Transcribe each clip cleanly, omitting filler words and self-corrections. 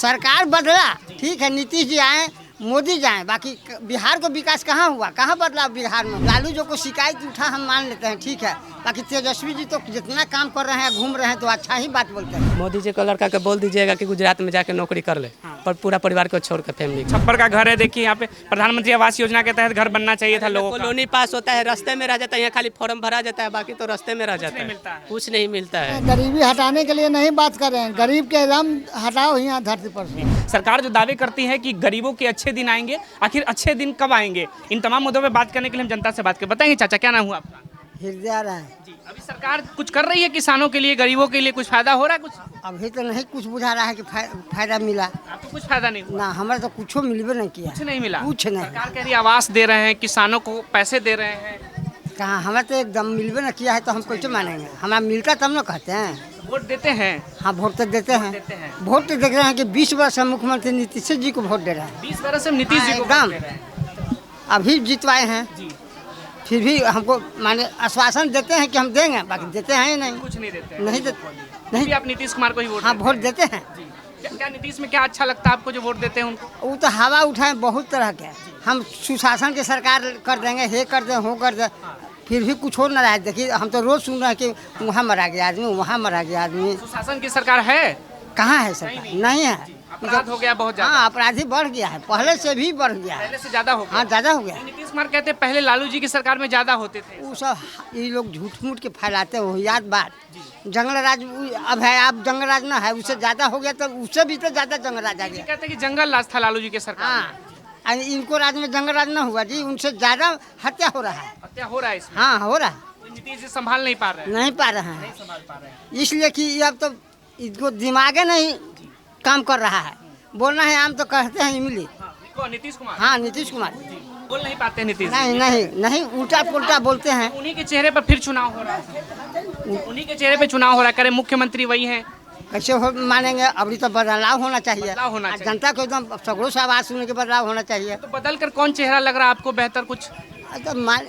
सरकार बदला, ठीक है, नीतीश जी आए, मोदी जाए, बाकी बिहार को विकास कहाँ हुआ, कहाँ बदलाव बिहार में। लालू जो को शिकायत उठा हम मान लेते हैं, ठीक है, बाकी तेजस्वी जी तो जितना काम कर रहे हैं, घूम रहे हैं, तो अच्छा ही बात बोलते हैं। मोदी जी को लड़का के बोल दीजिएगा कि गुजरात में जाके नौकरी कर ले, पर पूरा परिवार को छोड़ कर फैमिली। छप्पर का घर है, देखिए यहाँ पे प्रधानमंत्री आवास योजना के तहत घर बनना चाहिए था लोगों का। कॉलोनी पास होता है, रास्ते में रह जाता है, यहाँ खाली फॉर्म भरा जाता है, बाकी तो रास्ते में रह जाता है, कुछ नहीं मिलता है। गरीबी हटाने के लिए नहीं बात कर रहे हैं, गरीब के दम हटाओ यहाँ धरती पर से। सरकार जो दावे करती है कि गरीबों के अच्छे दिन आएंगे, आखिर अच्छे दिन कब आएंगे? इन तमाम मुद्दों पे बात करने के लिए हम जनता से बात करें। बताएंगे चाचा, क्या नाम हुआ आपका? हृदय राय। जी, अभी सरकार कुछ कर रही है किसानों के लिए, गरीबों के लिए? कुछ फायदा हो रहा है? कुछ अभी तो नहीं कुछ बुझा रहा है कि फायदा मिला आपको कुछ फायदा नहीं हुआ? ना, हमारे तो कुछ मिलबे नहीं किया, कुछ नहीं मिला, कुछ नहीं। सरकार कह रही है आवास दे रहे हैं, किसानों को पैसे दे रहे हैं, कहाँ हमें तो एकदम मिलबे न किया है, तो हम कैसे मानेंगे? हमारा मिलता तब न कहते हैं। वोट देते हैं। हाँ, वोट तो देते हैं। वोट तो देख रहे हैं कि 20 वर्ष से मुख्यमंत्री नीतीश जी को वोट दे रहे हैं। 20 वर्ष से नीतीश जी को एकदम। वोट दे रहे हैं। अभी जितवाए हैं, जी, फिर भी हमको माने आश्वासन देते हैं कि हम देंगे, बाकी देते हैं ही नहीं। कुछ नहीं देते हैं। नहीं देते, नहीं, नहीं। आप नीतीश कुमार को ही वोट हाँ, देते वोट हैं। देते हैं। जी, क्या नीतीश में क्या अच्छा लगता है आपको जो वोट देते हैं उनको? वो तो हवा उठाए बहुत तरह के, हम सुशासन की सरकार कर देंगे, हे कर दे, हो कर दे, फिर भी कुछ हो न रहा है। देखिए, हम तो रोज सुन रहे हैं कि वहाँ मरा गया आदमी, वहाँ मरा गया आदमी। सुशासन की सरकार है? कहाँ है सरकार? नहीं है। अपराध हो गया बहुत ज्यादा। हाँ, अपराधी बढ़ गया है, पहले से भी बढ़ गया है। पहले से ज्यादा हो गया। हाँ, ज्यादा हो गया। नीतीश कुमार कहते हैं पहले लालू जी की सरकार में ज्यादा होते थे। वो सब ये लोग झूठ मूठ के फैलाते हो, याद बात। जंगल राज अब है, अब जंगल राज ना है, उससे ज्यादा हो गया, तो उससे भी तो ज्यादा जंगल राज आ गया। कहते हैं कि जंगल राज था लालू जी के सरकार में। हाँ, इनको राज में जंगल राज ना हुआ जी, उनसे ज्यादा हत्या हो रहा है। हत्या हो रहा है इसमें। हाँ, हो रहा है। नीतीश जी संभाल नहीं पा रहे हैं। नहीं पा रहे हैं, नहीं संभाल पा रहे हैं। इसलिए कि अब तो इनको दिमागे नहीं काम कर रहा है। बोलना है आम तो कहते हैं इमली। कौन? नीतीश कुमार? हाँ, नीतीश कुमार बोल नहीं पाते नीतीश जी। नहीं नहीं नहीं, उल्टा पुल्टा बोलते हैं। उन्हीं के चेहरे पर फिर चुनाव हो रहा है। उन्हीं के चेहरे पे चुनाव हो रहा है। करे मुख्यमंत्री वही हैं। कैसे हो मानेंगे? अभी तो बदलाव होना चाहिए। बदलाव होना चाहिए। जनता को एकदम सगड़ों से आवाज सुनने के बदलाव होना चाहिए। तो बदल कर कौन चेहरा लग रहा है आपको बेहतर? कुछ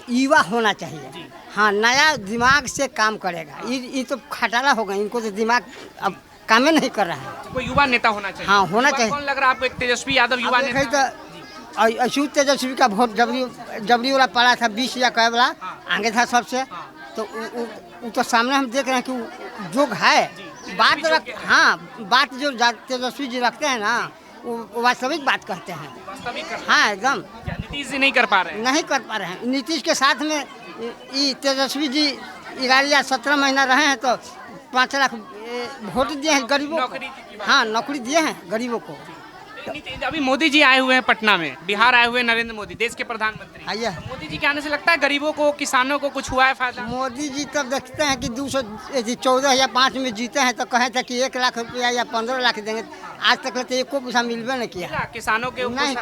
युवा होना चाहिए। हाँ, नया दिमाग से काम करेगा। ये तो खटारा होगा, इनको तो दिमाग अब काम नहीं कर रहा है। कोई युवा नेता होना चाहिए। हाँ, होना युवा चाहिए। कौन लग रहा है आपको? एक तेजस्वी यादव युवा नेता। तो अशोक तेजस्वी का वोट जबरी वाला पड़ा था, 20 या कै वाला आगे था सबसे। तो वो तो सामने हम देख रहे हैं कि जो है बात रख, हाँ, बात जो तेजस्वी जी रखते हैं ना, वो वास्तविक बात कहते हैं। हाँ, एकदम। नीतीश जी नहीं कर पा रहे हैं। नहीं कर पा रहे हैं। नीतीश के साथ में ये तेजस्वी जी 11 या 17 महीना रहे हैं, तो 5 लाख वोट दिए हैं गरीबों को। हाँ, नौकरी दिए हैं गरीबों को। अभी मोदी जी आए हुए हैं पटना में, बिहार आए हुए हैं नरेंद्र मोदी, देश के प्रधानमंत्री। आइए। मोदी जी के आने से लगता है गरीबों को, किसानों को कुछ हुआ है फायदा? मोदी जी तब देखते हैं कि 214 या 5 में जीते हैं, तो कहे थे कि 1 लाख रुपया या 15 लाख देंगे। आज तक तो एको पैसा मिलबे नहीं किया। किसानों के नहीं,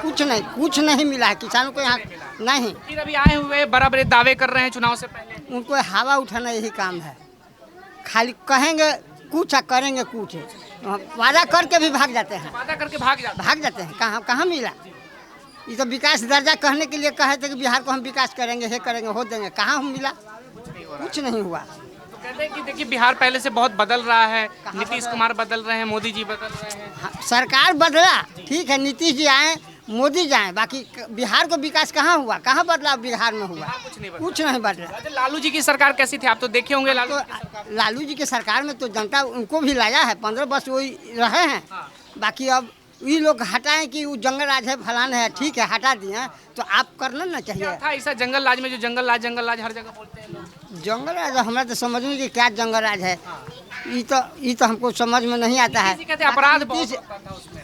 कुछ नहीं मिला है किसानों को यहाँ। नहीं, फिर अभी आए हुए बड़ा बड़े दावे कर रहे हैं चुनाव से पहले। उनको हवा उठाना यही काम है। खाली कहेंगे कुछ और करेंगे कुछ, वादा करके भी भाग जाते हैं। वादा करके भाग जाते हैं। कहाँ मिला? ये तो विकास दर्जा कहने के लिए कहे थे कि बिहार को हम विकास करेंगे, हे करेंगे, हो देंगे। कहाँ हम मिला? कुछ नहीं हुआ। तो कहते हैं कि देखिए बिहार पहले से बहुत बदल रहा है, नीतीश कुमार बदल रहे हैं, मोदी जी बदल रहे हैं। हाँ, सरकार बदला, ठीक है, नीतीश जी आए, मोदी जाए, बाकी बिहार को विकास कहाँ हुआ, कहाँ बदलाव बिहार में हुआ? कुछ नहीं बदला। अच्छा, लालू जी की सरकार कैसी थी? आप तो देखे होंगे लालू। तो लालू जी की सरकार में तो जनता उनको भी लाया है, 15 वर्ष वही रहे हैं। बाकी अब ये लोग हटाएं कि वो जंगल राज है, फलान है, ठीक है, हटा दिए, तो आप करना ना चाहिए। क्या था ऐसा जंगल राज में जो जंगल राज हर जगह बोलते हैं लोग? जंगल राज हमारा तो समझ में कि क्या जंगल राज है। ये तो हमको समझ में नहीं आता है। कहते अपराध बहुत होता था उसमें।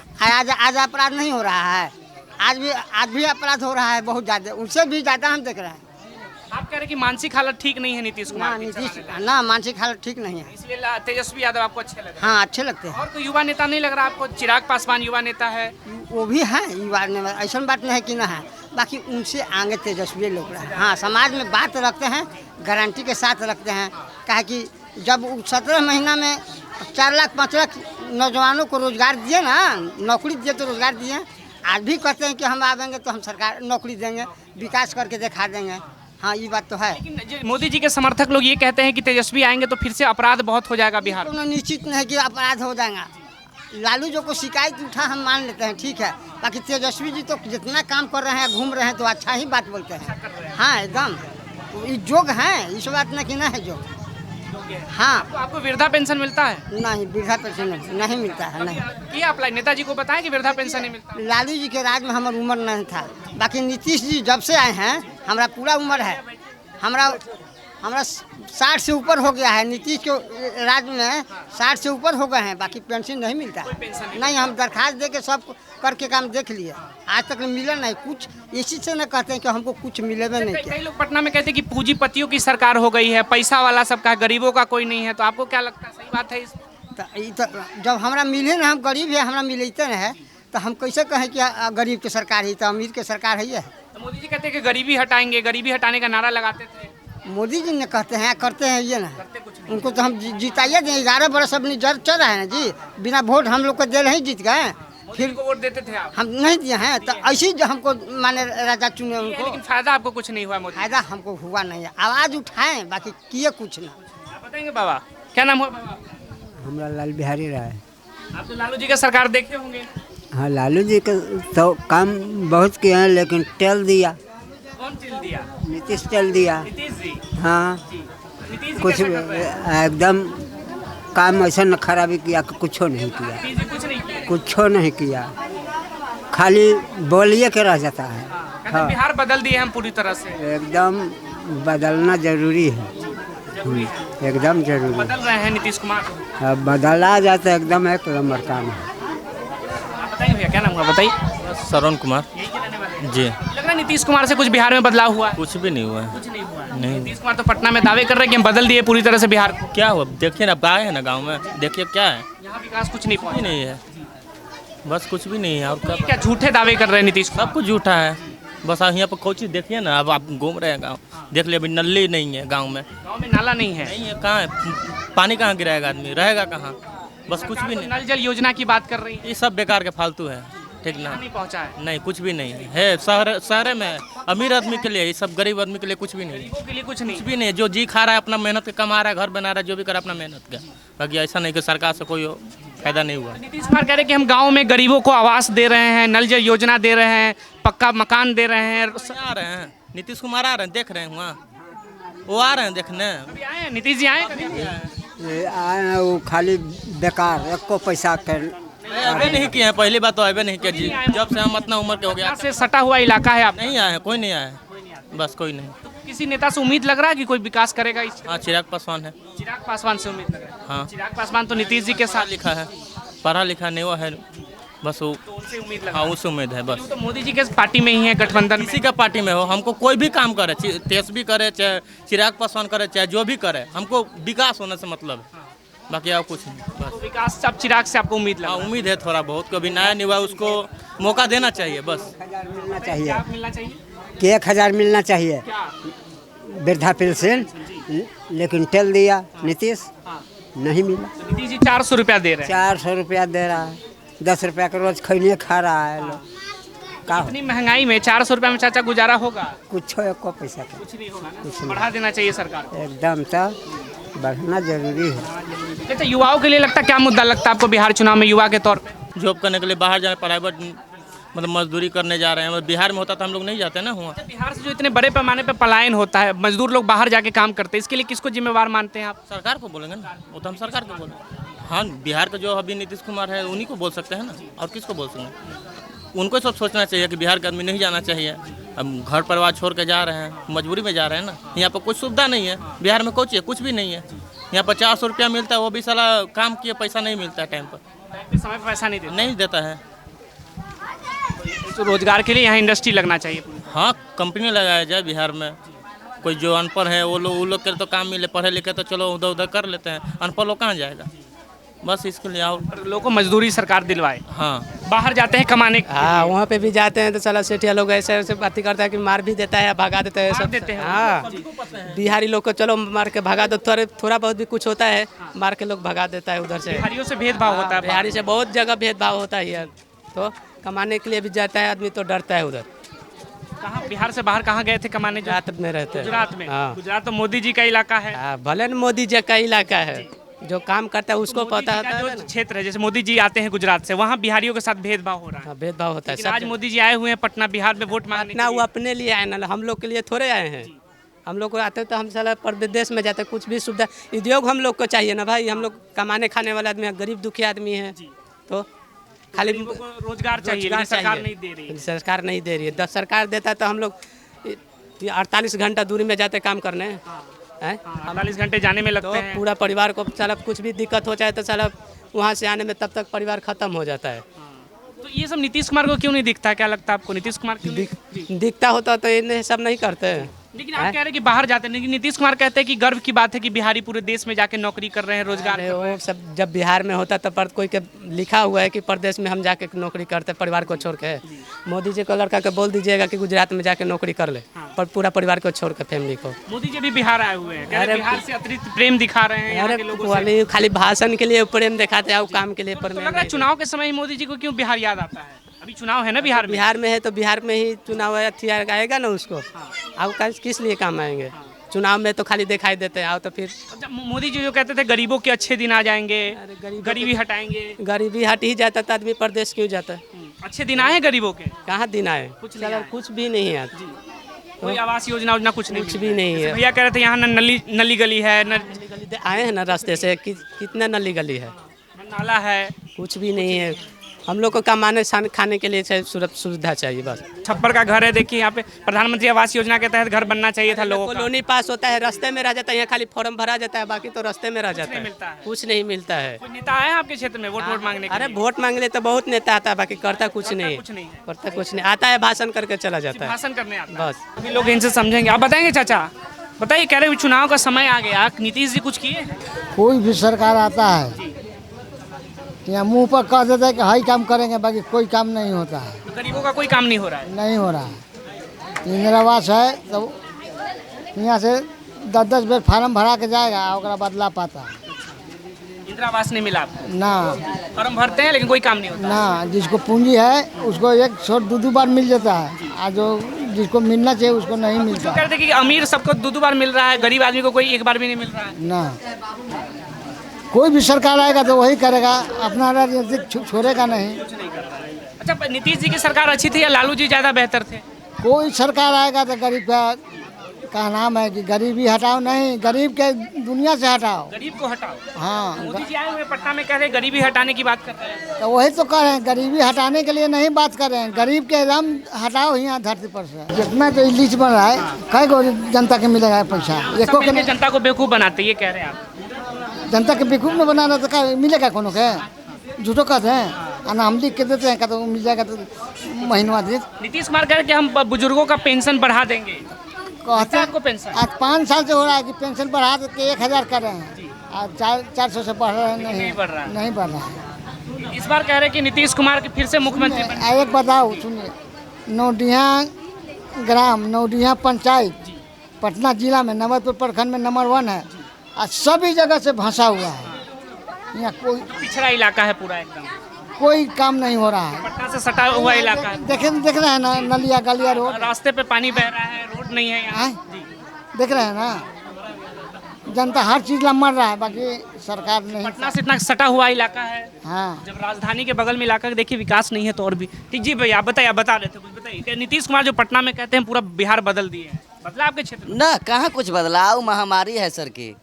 आज अपराध नहीं हो रहा है। आज भी अपराध हो रहा है बहुत ज्यादा, उनसे भी ज्यादा हम देख रहे हैं। आप कह रहे हैं कि मानसिक हालत ठीक नहीं है नीतीश कुमार की? ना, मानसिक हालत ठीक नहीं है, इसलिए तेजस्वी यादव आपको अच्छे लगे? हाँ, अच्छे लगते हैं। और कोई युवा नेता नहीं लग रहा आपको? चिराग पासवान युवा नेता है। वो भी है युवा नेता, ऐसा बात नहीं है कि ना है, बाकी उनसे आगे तेजस्वी लोग रहे। हाँ, समाज में बात रखते हैं, गारंटी के साथ रखते हैं। कहा कि जब 17 महीना में 4 लाख 5 लाख नौजवानों को रोजगार दिए ना, नौकरी दिए तो रोजगार दिए। आज भी कहते हैं कि हम आवेंगे तो हम सरकार नौकरी देंगे, विकास करके दिखा देंगे। हाँ, ये बात तो है। लेकिन मोदी जी के समर्थक लोग ये कहते हैं कि तेजस्वी आएंगे तो फिर से अपराध बहुत हो जाएगा बिहार में। निश्चित नहीं कि अपराध हो जाएगा। लालू जो को शिकायत उठा हम मान लेते हैं, ठीक है। बाकी तेजस्वी जी तो जितना काम कर रहे हैं, घूम रहे हैं, तो अच्छा ही बात बोलते हैं। हाँ एकदम ये जोग हैं, इस बात न कि ना है जोग। हाँ तो आपको वृद्धा पेंशन मिलता है? नहीं, वृद्धा पेंशन नहीं मिलता है, नहीं। किया अप्लाई, नेताजी को बताएं कि वृद्धा पेंशन नहीं मिलता। लालू जी के राज में हमारी उम्र नहीं था। बाकी नीतीश जी जब से आए हैं हमारा पूरा उम्र है, हमारा 60 से ऊपर हो गया है। नीतीश के राज में 60 से ऊपर हो गए हैं, बाकी पेंशन नहीं मिलता है। नहीं, हम दरखास्त दे के सब करके काम देख लिए, आज तक मिला नहीं कुछ। इसी से न कहते हैं कि हमको कुछ मिलेगा नहीं कई लोग पटना में कहते हैं कि पूंजीपतियों की सरकार हो गई है, पैसा वाला सबका, गरीबों का कोई नहीं है। तो आपको क्या लगता है, सही बात है? तो जब हमारा मिले ना, हम गरीब है, हमारा मिलते न है, तो हम कैसे कहें कि गरीब की सरकार है, तो अमीर की सरकार है। तो मोदी जी कहते हैं कि गरीबी हटाएंगे, गरीबी हटाने का नारा लगाते थे। मोदी जी ने कहते हैं, करते हैं ये ना, उनको तो हम जिताइए दें। 11 बरस अपनी जड़ चल रहा है ना जी, बिना वोट हम लोग को दे रहे जीत गए। फिर को वोट देते थे आप? हम नहीं दिए हैं, तो ऐसे ही हमको माने राजा चुने उनको। लेकिन फायदा आपको कुछ नहीं हुआ? मोदी फायदा हमको हुआ नहीं है, आवाज़ उठाएं, बाकी किए कुछ ना। आप बताएंगे बाबा, क्या नाम हुआ बाबा? हमारा लाल बिहारी राय। आप तो लालू जी का सरकार देखे होंगे। हाँ, लालू जी का तो काम बहुत किए हैं, लेकिन टेल दिया। कौन चल दिया? नीतीश टेल दिया। नीतीश जी। हाँ, नीतीश जी कुछ कैसे कर रहे हैं? एकदम काम ऐसा न खराबी किया कि कुछ नहीं किया, नीतीश जी कुछ नहीं किया। कुछ नहीं किया, खाली बोलिए के रह जाता है। कहते हैं बिहार बदल दिए हम पूरी तरह से। एकदम बदलना जरूरी है, एकदम जरूरी। बदल रहे हैं नीतीश कुमार। अब बदला जाता है, एकदम एक नंबर काम है। आप बताइए भैया, क्या नाम हुआ बताइए? श्रवण कुमार यही के रहने वाले हैं? जी। लग रहा है नीतीश कुमार से कुछ बिहार में बदलाव हुआ है? कुछ भी नहीं हुआ है। कुछ नहीं हुआ है। नहीं। नीतीश कुमार तो पटना में दावे कर रहे हैं कि हम बदल दिए पूरी तरह से बिहार को। क्या हुआ देखिए ना, अब आए हैं ना गांव में, देखिए क्या है, यहाँ विकास कुछ नहीं कुछ भी पहुंचा। नहीं है, बस कुछ भी नहीं है। और क्या झूठे दावे कर रहे हैं नीतीश कुमार? सब कुछ झूठा है। बस यहाँ पर कोची देखिए ना, अब आप घूम रहे हैं गाँव, देख लिया अभी नल्ली नहीं है गाँव में। गाँव में नाला नहीं है। नहीं है, कहाँ है, पानी कहाँ गिराएगा, आदमी रहेगा कहाँ, बस कुछ भी नहीं। नल जल योजना की बात कर रही है, ये सब बेकार के फालतू है, ठीक ना। नहीं पहुंचा है। नहीं, कुछ भी नहीं है। शहर में है, अमीर आदमी के लिए, ये सब गरीब आदमी के लिए कुछ भी नहीं है। गरीबों के लिए कुछ नहीं। कुछ भी नहीं, जो जी खा रहा है अपना मेहनत के, कमा रहा है, घर बना रहा है, जो भी कर अपना मेहनत का। बाकी ऐसा नहीं कि सरकार से कोई फायदा नहीं हुआ। नीतीश कुमार कह रहे हैं कि हम गांव में गरीबों को आवास दे रहे हैं, नल जल योजना दे रहे हैं, पक्का मकान दे रहे हैं। आ रहे हैं नीतीश कुमार, आ रहे हैं, देख रहे हैं वहाँ, वो आ रहे हैं देखने। अभी आए हैं नीतीश जी, आए हैं कभी? आए हैं वो खाली बेकार, एक को पैसा कर अबे नहीं किए हैं, पहली बात तो अबे नहीं किया जी, जब से हम इतना उम्र के हो गया। यहाँ से सटा हुआ इलाका है आप? नहीं आए हैं, कोई नहीं आया है, बस कोई नहीं। किसी नेता से उम्मीद लग रहा है कि कोई विकास करेगा इस? हाँ, चिराग पासवान है। चिराग पासवान से उम्मीद लग रहा है? हाँ, चिराग पासवान तो नीतीश जी के साथ लिखा है, पढ़ा लिखा नहीं हुआ है, बस वो। तो उनसे उम्मीद लग हाँ, उससे उम्मीद है बस। तो मोदी जी के पार्टी में ही है, गठबंधन किसी का पार्टी में हो, हमको कोई भी काम करे, तेजस्वी करे चाहे चिराग पासवान करे, चाहे जो भी करे, हमको विकास होने से मतलब है, बाकी और कुछ नहीं बस। तो विकास अब चिराग से आपको उम्मीद लग हाँ, रहा है? उम्मीद है थोड़ा बहुत, कभी नया नहीं हुआ, उसको मौका देना चाहिए बस। मिलना चाहिए, क्या मिलना चाहिए? कि 1000 मिलना चाहिए क्या? वृद्धा पेंशन, लेकिन टेल दिया नीतीश, नहीं मिला। तो नीतीश जी 400 रुपया दे रहे हैं। 400 रुपया दे रहा है, 10 रुपया का रोज खैनिए खा रहा है लोग। का इतनी महंगाई में 400 रुपया में चाचा गुजारा होगा? कुछ एक को पैसा का कुछ नहीं होगा कुछ ना, नहीं। बढ़ा देना चाहिए सरकार को। एकदम तो बढ़ना जरूरी है। अच्छा, युवाओं के लिए लगता क्या मुद्दा लगता है आपको बिहार चुनाव में युवा के तौर पे? जॉब करने के लिए बाहर जाए, प्राइवेट मतलब मजदूरी करने जा रहे हैं। बिहार में होता तो हम लोग नहीं जाते ना हुआ। बिहार से जो इतने बड़े पैमाने पे पलायन होता है, मजदूर लोग बाहर जाके काम करते हैं, इसके लिए किसको जिम्मेवार मानते हैं आप? सरकार को बोलेंगे ना, वो तो हम सरकार को बोलेंगे। हाँ, बिहार का जो अभी नीतीश कुमार है उन्हीं को बोल सकते हैं ना, और किसको बोल सकते हैं। उनको सब सोचना चाहिए कि बिहार का आदमी नहीं जाना चाहिए। हम घर परिवार छोड़ के जा रहे हैं, मजबूरी में जा रहे हैं ना। यहाँ पर कुछ सुविधा नहीं है, बिहार में कुछ है, कुछ भी नहीं है। यहाँ पर 400 रुपया मिलता है, वो भी साला काम किए पैसा नहीं मिलता है टाइम पर, समय पर पैसा नहीं देते, नहीं देता है। तो रोजगार के लिए यहाँ इंडस्ट्री लगना चाहिए। हाँ, कंपनी लगाया जाए बिहार में। कोई जो अनपढ़ है वो लोग के तो काम मिले, पढ़े लिखे तो चलो उधर उधर कर लेते हैं, अनपढ़ लोग कहाँ जाएगा, बस इसके लिए। और लोगों को मजदूरी सरकार दिलवाए, हाँ, बाहर जाते हैं कमाने के लिए। हाँ, वहाँ पे भी जाते हैं तो साला सेठिया लोग ऐसे ऐसे बातें करता है कि मार भी देता है, भगा देता है मार सब देते हैं। हाँ, बिहारी लोग को चलो मार के भगा दो, थोड़ा बहुत भी कुछ होता है, मार के लोग भगा देता है उधर से। बिहारियों से भेदभाव होता है। बिहारी से बहुत जगह भेदभाव होता है यार, तो कमाने के लिए भी जाता है आदमी तो डरता है उधर। कहाँ बिहार से बाहर कहाँ गए थे कमाने? गुजरात में रहते हैं। गुजरात में। हाँ, गुजरात तो मोदी जी का इलाका है। हाँ, भले न मोदी जी का इलाका है, जो काम करता है उसको पता होता है जो ना। क्षेत्र है, जैसे मोदी जी आते हैं गुजरात से, वहाँ बिहारियों के साथ भेदभाव हो रहा है। हाँ, भेदभाव होता है लेकिन आज सब। मोदी जी आए हुए हैं पटना बिहार में वोट मांगने ना के वो लिए। अपने लिए आए ना, हम लोग के लिए थोड़े आए हैं। हम लोग को आते तो हम साला प्रदेश में जाते, कुछ भी सुविधा उद्योग हम लोग को चाहिए ना भाई। हम लोग कमाने खाने वाला आदमी है, गरीब दुखी आदमी है, तो खाली गरीबों को रोजगार चाहिए, रोजगार लेकिन सरकार चाहिए। नहीं दे रही है। सरकार नहीं दे रही है। 10 सरकार देता है तो हम लोग 48 घंटा दूरी में जाते काम करने हैं। 48 घंटे जाने में तो लगते हैं। पूरा परिवार को साला कुछ भी दिक्कत हो जाए तो साला वहाँ से आने में तब तक परिवार खत्म हो जाता है। तो ये सब नीतीश कुमार को क्यों नहीं दिखता? क्या लगता है आपको, नीतीश कुमार क्यों नहीं? दिखता होता तो इन्हें सब नहीं करते हैं। लेकिन आप कह रहे हैं कि बाहर जाते हैं, लेकिन नीतीश कुमार कहते हैं कि गर्व की बात है कि बिहारी पूरे देश में जाके नौकरी कर रहे हैं, रोजगार अरे कर रहे वो सब जब बिहार में होता तब पर कोई के लिखा हुआ है कि प्रदेश में हम जाके नौकरी करते परिवार को छोड़ के। मोदी जी को लड़का के बोल दीजिएगा कि गुजरात में जाके नौकरी कर ले, पर पूरा परिवार को छोड़ के फैमिली को। हैं। मोदी जी भी बिहार आए हुए हैं, कह रहे हैं बिहार से अतिरिक्त प्रेम दिखा रहे हैं यहाँ अरे के लोगों से। वाली खाली भाषण के लिए प्रेम दिखाते हैं, काम के लिए तो प्रेम लग रहा है नहीं। चुनाव के समय ही मोदी जी को क्यों बिहार याद आता है? अभी चुनाव है ना बिहार में। बिहार में है तो बिहार में ही चुनाव अथी आएगा ना उसको। अब किस लिए काम आएंगे? चुनाव में तो खाली दिखाई देते हैं, आओ तो फिर जब मोदी जी जो कहते थे गरीबों के अच्छे दिन आ जाएंगे, गरीबों गरीबी हटाएंगे, गरीबी हट ही जाता तो आदमी प्रदेश क्यों जाता है? अच्छे दिन आए हैं गरीबों के? कहाँ दिन आए? कुछ भी नहीं है। कोई आवास योजना कुछ नहीं? कुछ भी नहीं है। भैया कह रहे थे यहाँ न नली गली है, न आए हैं ना रास्ते से, कितना नली गली है, नाला है। कुछ भी नहीं है। हम लोग को कमाने खाने के लिए सुविधा चाहिए बस। छप्पर का घर है, देखिए यहाँ पे प्रधानमंत्री आवास योजना के तहत घर बनना चाहिए था लोगों का। कॉलोनी पास होता है, रास्ते में रह जाता है, यहाँ खाली फॉर्म भरा जाता है, बाकी तो रास्ते में रह जाता है। मिलता है। कुछ नहीं मिलता है। कोई नेता आया है आपके क्षेत्र में वोट मांगने के अरे लिए? वोट मांगने तो बहुत नेता आता है, बाकी करता कुछ नहीं कुछ नहीं है। करता कुछ नहीं, आता है भाषण करके चला जाता है भाषण करने आता है। बस। अभी लोग इनसे समझेंगे। आप बताएंगे चाचा, बताइए, कह रहे चुनाव का समय आ गया, नीतीश जी कुछ किए? कोई भी सरकार आता है यहाँ मुंह पर कह देता है कि हाई काम करेंगे, बाकी कोई काम नहीं होता है। तो गरीबों का कोई काम नहीं हो रहा है। नहीं हो रहा है। इंदिरा आवास है तो यहाँ से 10-10 बेर फार्म भरा के जाएगा, ओकरा बदला पाता है इंदिरा आवास नहीं मिला आपको? ना फॉर्म भरते हैं लेकिन कोई काम नहीं होता। ना। जिसको पूंजी है उसको 100-2 बार मिल जाता है, और जो जिसको मिलना चाहिए उसको नहीं जो मिलता कह रहे थे कि अमीर सबको 2 बार मिल रहा है, गरीब आदमी को कोई एक बार भी नहीं मिल रहा है। ना। कोई भी सरकार आएगा तो वही करेगा, अपना राजनीतिक छोड़ेगा नहीं। अच्छा, नीतीश जी की सरकार अच्छी थी या लालू जी ज़्यादा बेहतर थे? कोई सरकार आएगा तो गरीब का नाम है कि गरीबी हटाओ, नहीं, गरीब के दुनिया से हटाओ। गरीब को हटाओ। हाँ, मोदी जी आए हुए पटना में कह रहे गरीबी हटाने की बात कर रहे हैं। तो वही तो कर रहे हैं, गरीबी हटाने के लिए नहीं बात कर रहे हैं, गरीब के दम हटाओ यहाँ धरती पर से। जितना जो लिस्ट बन रहा है, कई को जनता के मिलेगा पैसा? एको के मिलके जनता को बेवकूफ़ बनाते, ये कह रहे हैं आप? जनता के बेवकूफ में बनाना तो क्या मिलेगा? कोनो के झूठो कहते हैं, और हम लिख के देते हैं, कहते मिल जाएगा तो महीनवा दिन। नीतीश कुमार कह रहे कि हम बुजुर्गों का पेंशन बढ़ा देंगे। कहते हैं आपको पेंशन आज 5 साल से हो रहा है कि पेंशन बढ़ा के 1000 कर रहे हैं, आज 400 से बढ़ रहे हैं। नहीं बढ़ रहा है। नहीं बढ़ रहा है। इस बार कह रहे कि नीतीश कुमार के फिर से मुख्यमंत्री बने। एक बताओ, सुनिए, नौडिया ग्राम, नौडिया पंचायत पटना जिला में नवलपुर प्रखंड में नंबर 1 है, और सभी जगह से भंसा हुआ है। यहाँ कोई पिछड़ा इलाका है पूरा एकदम, कोई काम नहीं हो रहा है। पटना से सटा हुआ इलाका है। देख रहे हैं ना, नलिया गलिया रोड, रास्ते पे पानी बह रहा है, रोड नहीं है यहाँ। जी। देख रहे हैं ना, जनता हर चीज ला मर रहा है, बाकी सरकार नहीं। पटना से इतना सटा हुआ इलाका है, हाँ, जब राजधानी के बगल में इलाका देखिए विकास नहीं है तो और भी ठीक। जी भैया, आप बताइए, आप बता रहे थे कुछ, बताइए कि नीतीश कुमार जो पटना में कहते हैं पूरा बिहार बदल दिए हैं, बदला आपके क्षेत्र में? ना, कहाँ कुछ बदलाव, महामारी है सर की।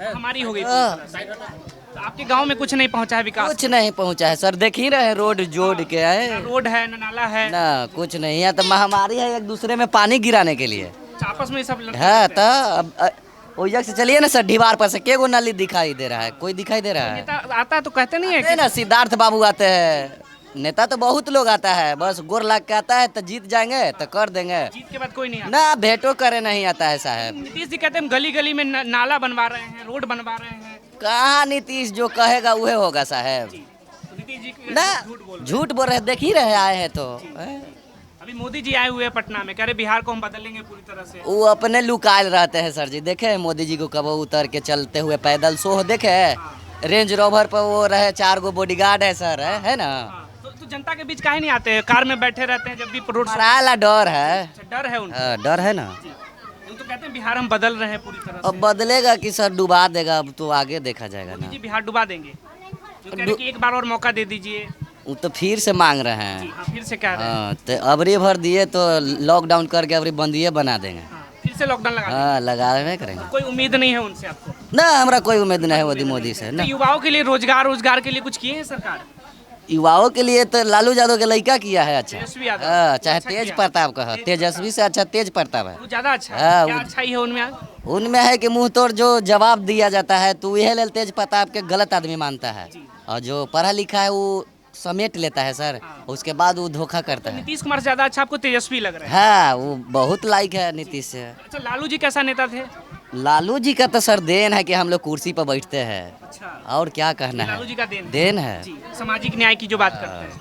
हमारी हो गई तो आपके गांव में कुछ नहीं पहुंचा है विकास? कुछ नहीं पहुँचा है सर, देख ही रहे हैं, रोड जोड़ के है रोड है न नाला है ना, कुछ नहीं। यहाँ तो महामारी है, एक दूसरे में पानी गिराने के लिए आपस में सब लड़ते है। रहते हैं। तो वजह से चलिए ना सर, दीवार पर से केगो नली दिखाई दे रहा है? कोई दिखाई दे रहा है? नेता आता है तो कहते नहीं है नहीं ना, सिद्धार्थ बाबू आते हैं, नेता तो बहुत लोग आता है, बस गोर लाग के आता है तो जीत जाएंगे तो कर देंगे, जीत के बाद कोई नहीं आता। ना भेंटो करे नहीं आता है साहब। नीतीश जी कहते हैं हम गली गली में नाला बनवा रहे हैं, रोड बनवा रहे हैं। कहाँ नीतीश जो कहेगा वह होगा साहब? तो नीतीश जी ना, झूठ बोल रहे हैं। झूठ बोल रहे, देख ही रहे आए हैं तो। अभी मोदी जी आए हुए हैं पटना में, कह रहे बिहार को हम बदलेंगे पूरी तरह से। वो अपने लुकायल रहते हैं सर जी। देखे हैं मोदी जी को कब उतर के चलते हुए पैदल शो देखे है? रेंज रोवर पर वो रहे, 4 गो बॉडीगार्ड है सर, है ना? तो जनता के बीच काहे नहीं आते हैं? कार में बैठे रहते हैं जब भी रोड डर है। डर है उनको। डर है ना। वो तो कहते हैं बिहार हम बदल रहे हैं पूरी तरह अब बदलेगा कि सर डुबा देगा, अब तो आगे देखा जाएगा ना। जी बिहार डुबा देंगे, जो कह रहे हैं कि एक बार और मौका दे दीजिए। वो तो फिर से मांग रहे जी हैं। हाँ, फिर से कह रहे हैं। हाँ, तो अबरी भर दिए तो लॉकडाउन करके अबरी बंदिए बना देंगे। हाँ, फिर से लॉकडाउन लगा हाँ, लगावे करेंगे। देंगे। कोई उम्मीद नहीं है उनसे आपको? ना, हमारा कोई उम्मीद नहीं है मोदी से तो ना। युवाओं के लिए रोजगार के लिए कुछ किए हैं सरकार? युवाओं के लिए तो लालू यादव के लड़का किया है अच्छा। तेजस्वी यादव। हाँ, चाहे अच्छा तेज किया। प्रताप का है, तेजस्वी से अच्छा तेज प्रताप है। वो ज्यादा अच्छा हाँ, है। क्या वो- अच्छाई है उनमें? उनमें है कि मुंह तोड़ जो जवाब दिया जाता है, तो यह लेल तेज प्रताप के गलत आदमी मानता है, और जो पढ़ा लिखा है वो समेट लेता है सर, उसके बाद वो धोखा करता है। नीतीश कुमार से ज्यादा अच्छा आपको तेजस्वी लग रहा है? हाँ, वो बहुत लाइक है नीतीश से। अच्छा, लालू जी कैसा नेता थे? लालू जी का तो सर देन है कि हम लोग कुर्सी पर बैठते हैं, अच्छा, और क्या कहना लालू है। जी का देन है। देन है। जी, सामाजिक न्याय की जो बात करते हैं।